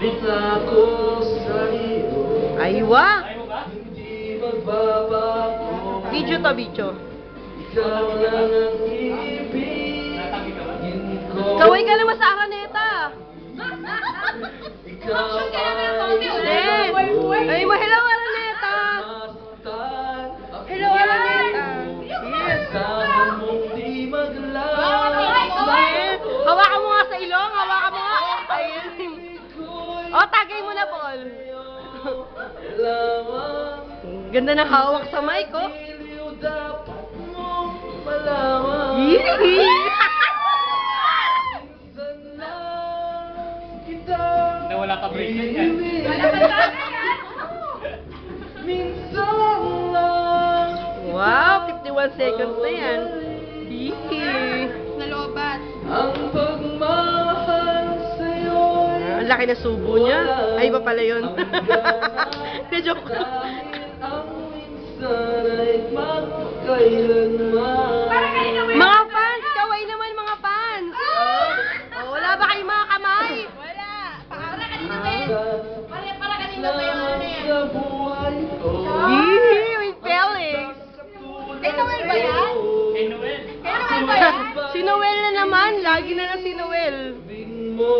Ako sa iyo. Aywa! Hindi magbabago. Video to, video. Ikaw lang ang ibigin ko. Kaway ka naman sa Araneta. Ikaw Ay mo, hello Araneta. Hello Araneta. Yes. Kasama mong di maglaho. Yes. Hawakan mo nga sa ilong, hawakan mo nga. Ayun. O, tagay mo na, Paul. Ganda ng hawak sa mic, oh. Dapat mong malaman. Yee! Na wala ka bracelet yan. Minsan lang. Wow, 51 seconds na yan. Yee! Nalobat. Ang pagmahal sa'yo. Ang laki na subo niya. Ay, iba pala yun. Hindi, joke. Ang minsan ay magkailanman. Mga fans, kaway naman mga fans. Oh, wala ba kayong mga kamay? Wala. Para kanina ba yan? Para kanina ba yung ano yan? Sa buhay ko. Yee! With Felix. Kay Noel ba yan? Kay Noel. Kay Noel ba yan? Si Noel na naman. Lagi na lang si Noel. Sabihin mo.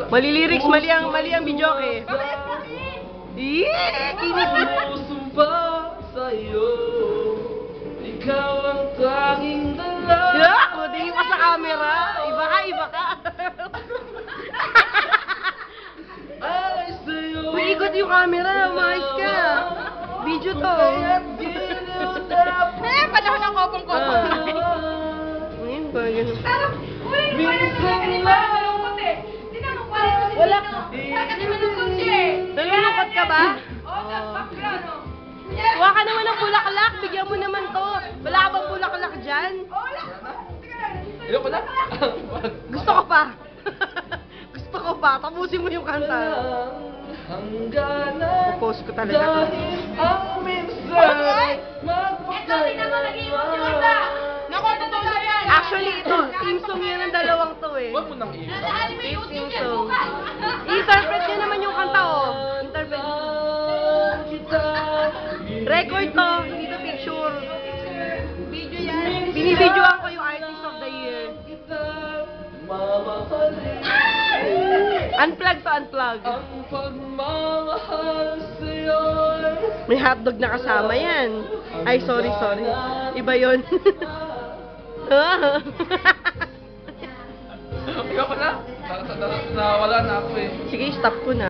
Mali lyrics, mali ang video eh. Yee! Kinis. Sumpa sa'yo. Ikaw ang tanging dala. Yeah! Tingin ka sa camera. Iba ka. Ay sa'yo. Umiikot yung camera. Umayos ka. Video to. Panahon ng kopong-kopong. Ngayon ba? Ganun. Pero, uy, Minsan lang. malungkot eh. Tingnan mo, parang kasi Wala. Parang kasi malungkot siya eh. Nalulungkot ka ba? Oo, background, oh. Kuha ka naman ng bulaklak. Bigyan mo naman to. Wala ka bang bulaklak dyan? Oo, wala. Teka lang. Ayoko na. Gusto ko pa. Gusto ko pa. Tapusin mo yung kanta. Hangganan. Post ko talaga. Dahil ang minsan ay Ito, tingnan mo, nag-iimos yung kanta. Naku, totoo na yan. Actually, ito. Team song yan ng dalawang to eh. Huwag mo nang iyo. Nalahan mo yung YouTube Team yan, song. bukas. Interpret niya naman yung kanta oh. Interpret. Record to. Hindi to picture. Video yan. Binibidyoan ko yung Artist of the Year. Unplug to unplug. Ang pagmamahal sa'yo. May hotdog na kasama yan. Ay, sorry. Iba yun. Ayoko na. Nawala na ako eh. Sige, stop ko na.